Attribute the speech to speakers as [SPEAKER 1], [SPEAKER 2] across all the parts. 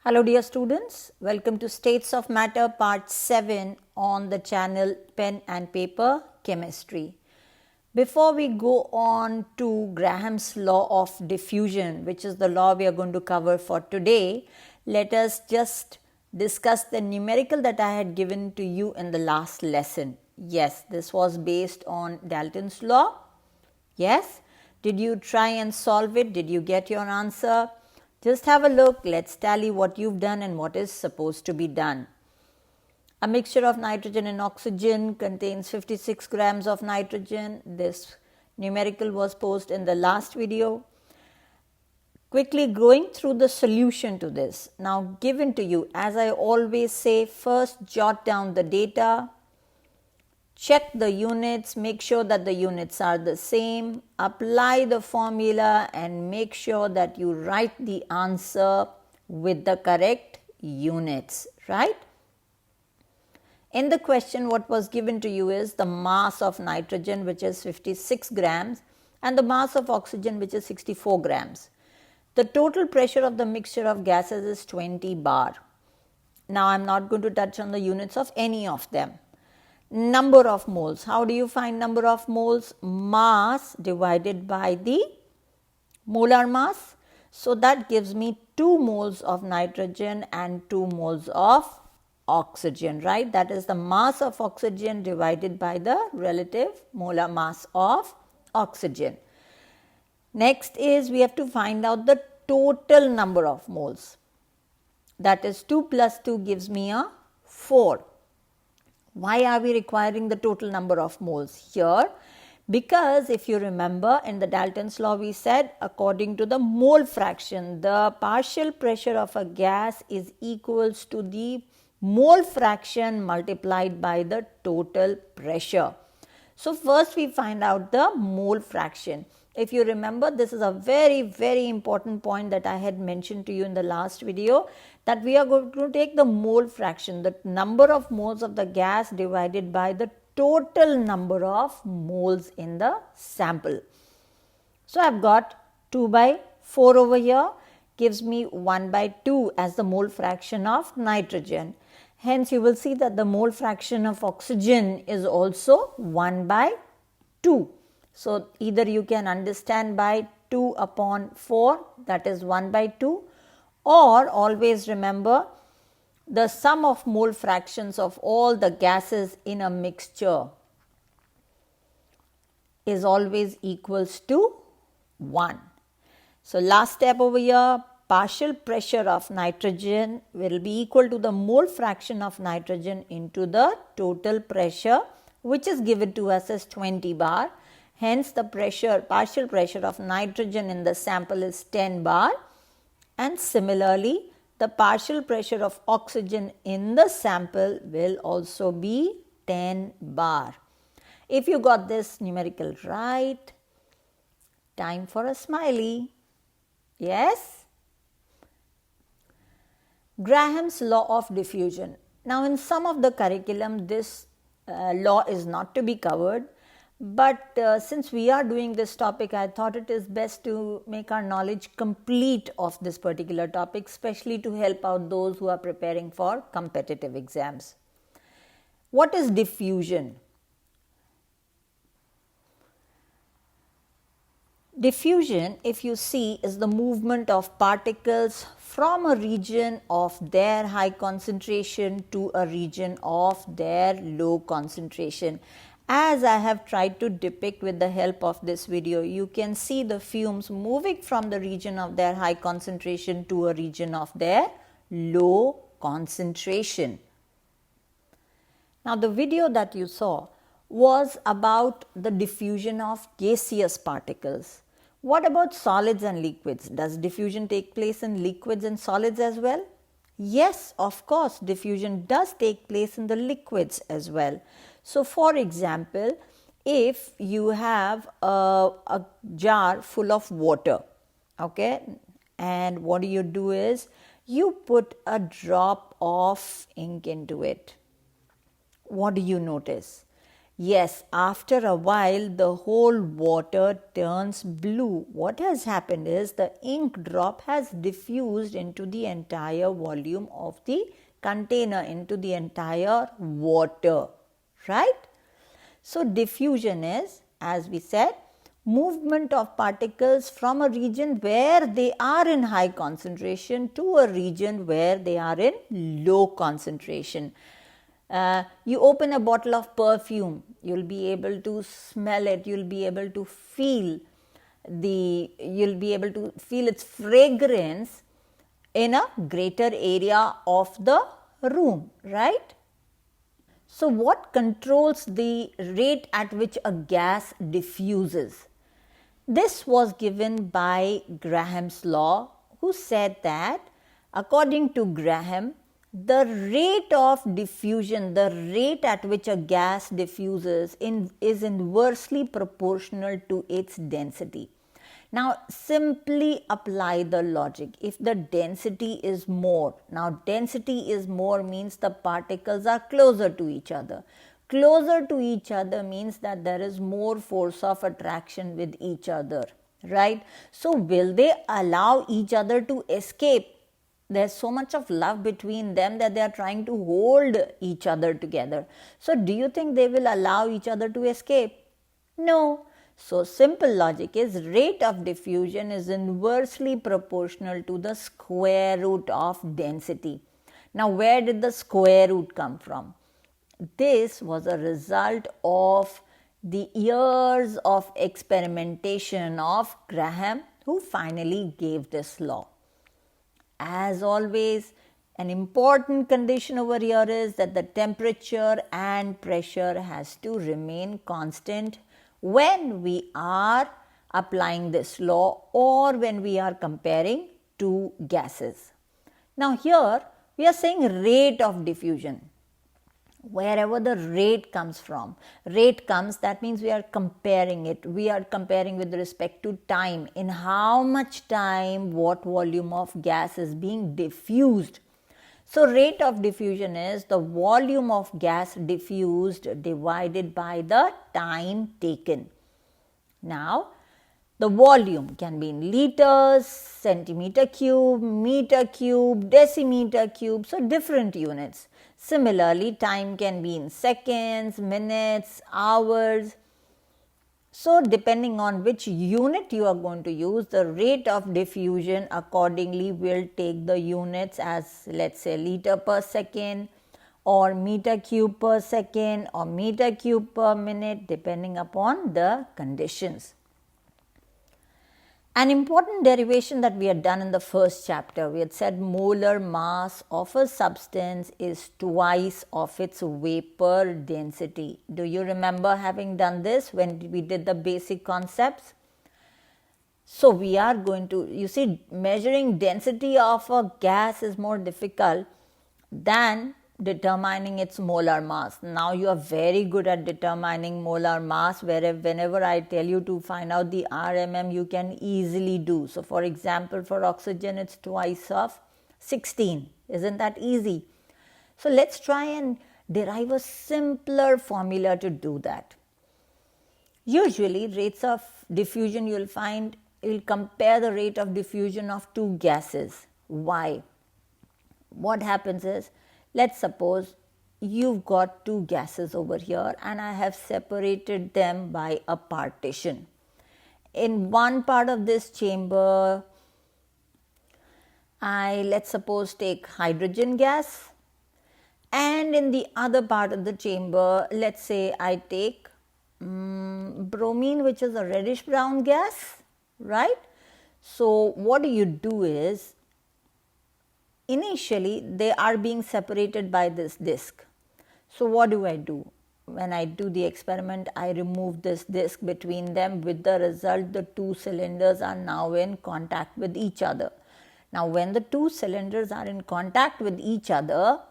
[SPEAKER 1] Hello dear students, welcome to States of Matter part 7 on the channel Pen and Paper Chemistry. Before we go on to Graham's law of diffusion, which is the law we are going to cover for today, let us just discuss the numerical that I had given to you in the last lesson. Yes, this was based on Dalton's law. Yes, did you try and solve it? Did you get your answer? Just have a look. Let's tally what you've done and what is supposed to be done. A mixture of nitrogen and oxygen contains 56 grams of nitrogen. This numerical was posed in the last video. Quickly going through the solution to this. Now given to you, as I always say, first jot down the data. Check the units, make sure that the units are the same, apply the formula and make sure that you write the answer with the correct units, right? In the question, what was given to you is the mass of nitrogen, which is 56 grams, and the mass of oxygen, which is 64 grams. The total pressure of the mixture of gases is 20 bar. Now, I am not going to touch on the units of any of them. Number of moles. How do you find number of moles? Mass divided by the molar mass. So that gives me 2 moles of nitrogen and 2 moles of oxygen, right? That is the mass of oxygen divided by the relative molar mass of oxygen. Next is we have to find out the total number of moles. That is 2 plus 2 gives me a 4. Why are we requiring the total number of moles here? Because if you remember in the Dalton's law we said according to the mole fraction, the partial pressure of a gas is equals to the mole fraction multiplied by the total pressure. So first we find out the mole fraction. If you remember, this is a very important point that I had mentioned to you in the last video, that we are going to take the mole fraction, the number of moles of the gas divided by the total number of moles in the sample. So I have got 2 by 4 over here, gives me 1 by 2 as the mole fraction of nitrogen. Hence you will see that the mole fraction of oxygen is also 1 by 2. So either you can understand by 2 upon 4, that is 1 by 2, or always remember the sum of mole fractions of all the gases in a mixture is always equals to 1. So last step over here, partial pressure of nitrogen will be equal to the mole fraction of nitrogen into the total pressure, which is given to us as 20 bar. Hence the partial pressure of nitrogen in the sample is 10 bar, and similarly the partial pressure of oxygen in the sample will also be 10 bar. If you got this numerical right, time for a smiley. Yes? Graham's law of diffusion. Now in some of the curriculum this law is not to be covered. But since we are doing this topic, I thought it is best to make our knowledge complete of this particular topic, especially to help out those who are preparing for competitive exams. What is diffusion? Diffusion, if you see, is the movement of particles from a region of their high concentration to a region of their low concentration. As I have tried to depict with the help of this video, you can see the fumes moving from the region of their high concentration to a region of their low concentration. Now the video that you saw was about the diffusion of gaseous particles. What about solids and liquids? Does diffusion take place in liquids and solids as well? Yes, of course, diffusion does take place in the liquids as well. So for example, if you have a jar full of water, okay, and what you do is you put a drop of ink into it. What do you notice? Yes, after a while the whole water turns blue. What has happened is the ink drop has diffused into the entire volume of the container, into the entire water, right? So diffusion is, as we said, movement of particles from a region where they are in high concentration to a region where they are in low concentration. You open a bottle of perfume, you'll be able to smell it, you'll be able to feel its fragrance in a greater area of the room, right? So what controls the rate at which a gas diffuses? This was given by Graham's law, who said that according to Graham, the rate of diffusion, the rate at which a gas diffuses is inversely proportional to its density. Now simply apply the logic. If the density is more, now density is more means the particles are closer to each other. Closer to each other means that there is more force of attraction with each other, right? So will they allow each other to escape? There's so much of love between them that they are trying to hold each other together. So do you think they will allow each other to escape? No. So simple logic is rate of diffusion is inversely proportional to the square root of density. Now where did the square root come from? This was a result of the years of experimentation of Graham, who finally gave this law. As always, an important condition over here is that the temperature and pressure has to remain constant when we are applying this law or when we are comparing two gases. Now here we are saying rate of diffusion. Wherever the rate comes from, that means we are comparing it. We are comparing with respect to time. In how much time, what volume of gas is being diffused. So rate of diffusion is the volume of gas diffused divided by the time taken. Now, the volume can be in liters, centimeter cube, meter cube, decimeter cube, so different units. Similarly, time can be in seconds, minutes, hours. So depending on which unit you are going to use, the rate of diffusion accordingly will take the units as, let's say, liter per second or meter cube per second or meter cube per minute, depending upon the conditions. An important derivation that we had done in the first chapter, we had said molar mass of a substance is twice of its vapor density. Do you remember having done this when we did the basic concepts? So we are going to, you see, measuring density of a gas is more difficult than determining its molar mass. Now you are very good at determining molar mass, whenever I tell you to find out the RMM, you can easily do. So for example, for oxygen, it's twice of 16. Isn't that easy? So let's try and derive a simpler formula to do that. Usually rates of diffusion, you'll compare the rate of diffusion of two gases. Why? What happens is, let's suppose you've got two gases over here and I have separated them by a partition. In one part of this chamber, let's suppose take hydrogen gas, and in the other part of the chamber, let's say I take bromine, which is a reddish brown gas, right? So what do is, initially they are being separated by this disc. So what do? When I do the experiment, I remove this disc between them, with the result the two cylinders are now in contact with each other. Now when the two cylinders are in contact with each other,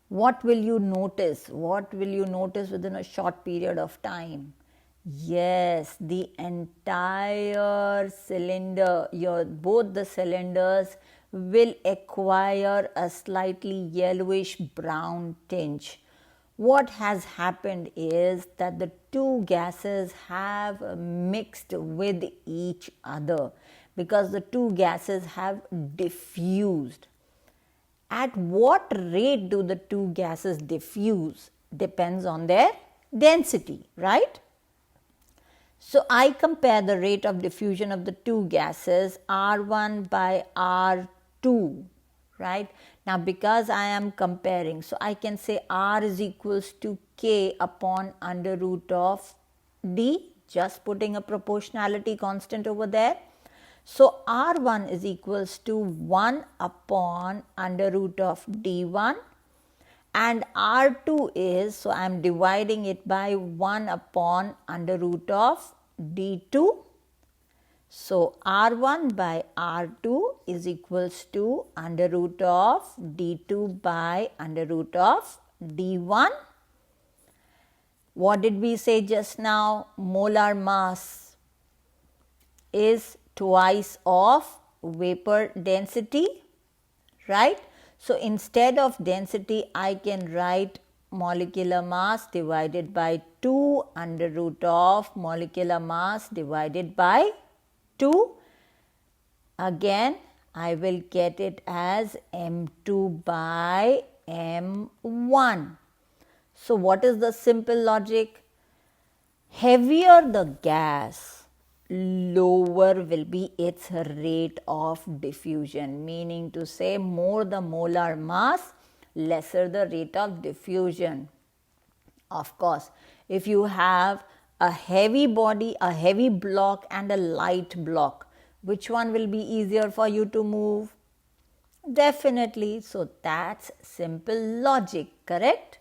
[SPEAKER 1] what will you notice? What will you notice within a short period of time? Yes, the entire cylinder, both the cylinders will acquire a slightly yellowish brown tinge. what has happened is that the two gases have mixed with each other because the two gases have diffused. At what rate do the two gases diffuse depends on their density, right? So I compare the rate of diffusion of the two gases R1 by R2, right? Now because I am comparing, so I can say R is equals to K upon under root of D, just putting a proportionality constant over there. So R1 is equals to 1 upon under root of D1 and R2 is, so I am dividing it by 1 upon under root of D2. So R1 by R2 is equals to under root of D2 by under root of D1. What did we say just now? Molar mass is twice of vapor density, right? So instead of density, I can write molecular mass divided by 2 under root of molecular mass divided by 2. Again, I will get it as M2 by M1. So what is the simple logic? Heavier the gas, lower will be its rate of diffusion, meaning to say more the molar mass, lesser the rate of diffusion. Of course, if you have a heavy body, a heavy block and a light block, which one will be easier for you to move? Definitely. So that's simple logic, correct?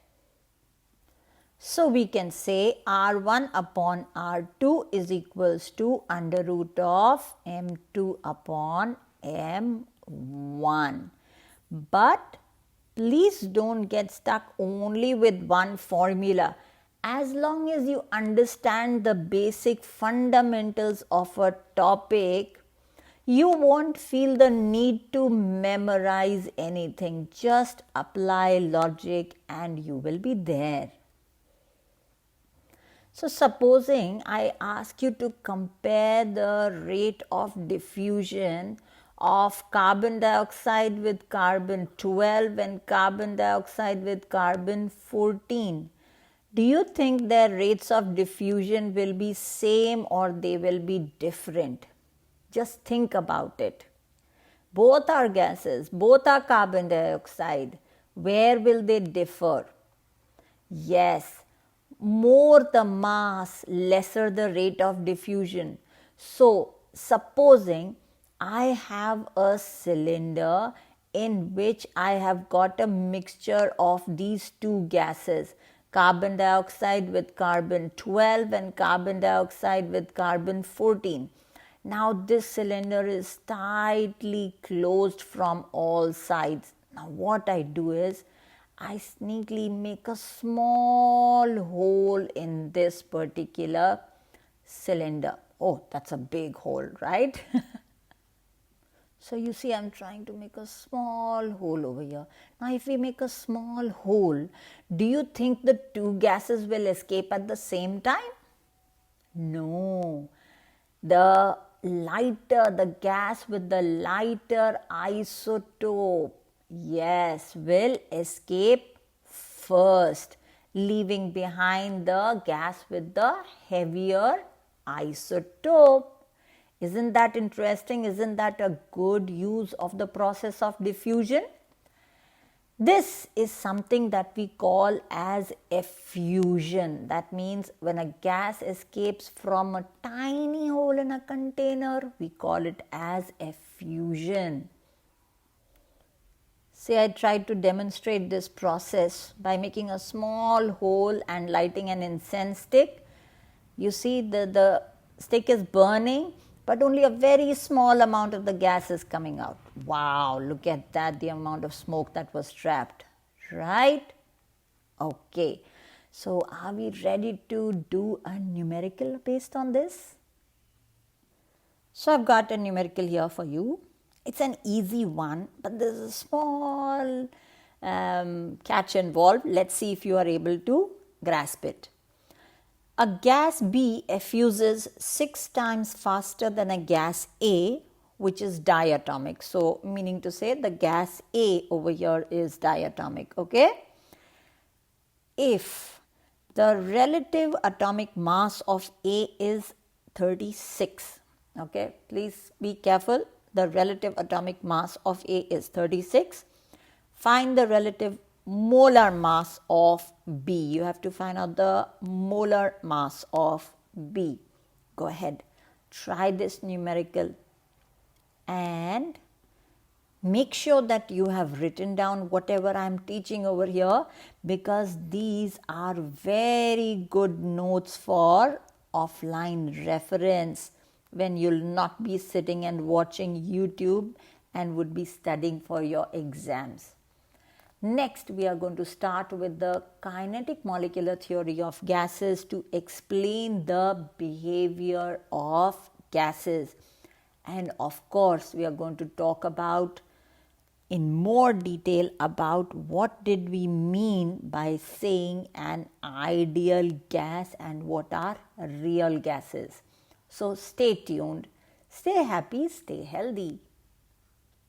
[SPEAKER 1] So we can say R1 upon R2 is equals to under root of M2 upon M1. But please don't get stuck only with one formula. As long as you understand the basic fundamentals of a topic, you won't feel the need to memorize anything. Just apply logic and you will be there. So supposing I ask you to compare the rate of diffusion of carbon dioxide with carbon 12 and carbon dioxide with carbon 14. Do you think their rates of diffusion will be same or they will be different? Just think about it. Both are gases, both are carbon dioxide. Where will they differ? Yes, more the mass, lesser the rate of diffusion. So, supposing I have a cylinder in which I have got a mixture of these two gases, carbon dioxide with carbon 12 and carbon dioxide with carbon 14. Now this cylinder is tightly closed from all sides. Now what I do is, I sneakily make a small hole in this particular cylinder. Oh, that's a big hole, right? So you see, I'm trying to make a small hole over here. Now if we make a small hole, do you think the two gases will escape at the same time? No. The gas with the lighter isotope, yes, will escape first, leaving behind the gas with the heavier isotope. Isn't that interesting? Isn't that a good use of the process of diffusion? This is something that we call as effusion. That means when a gas escapes from a tiny hole in a container, we call it as effusion. Say I tried to demonstrate this process by making a small hole and lighting an incense stick. You see the stick is burning, but only a very small amount of the gas is coming out. Wow, look at that, the amount of smoke that was trapped, right? Okay, so are we ready to do a numerical based on this? So I've got a numerical here for you. It's an easy one, but there's a small catch involved. Let's see if you are able to grasp it. A gas B effuses 6 times faster than a gas A, which is diatomic. So, meaning to say the gas A over here is diatomic, okay? If the relative atomic mass of A is 36, okay, please be careful. The relative atomic mass of A is 36. Find the relative molar mass of B. You have to find out the molar mass of B. Go ahead, try this numerical and make sure that you have written down whatever I am teaching over here, because these are very good notes for offline reference when you'll not be sitting and watching YouTube and would be studying for your exams. Next, we are going to start with the kinetic molecular theory of gases to explain the behavior of gases. And of course, we are going to talk about in more detail about what did we mean by saying an ideal gas and what are real gases. So stay tuned, stay happy, stay healthy.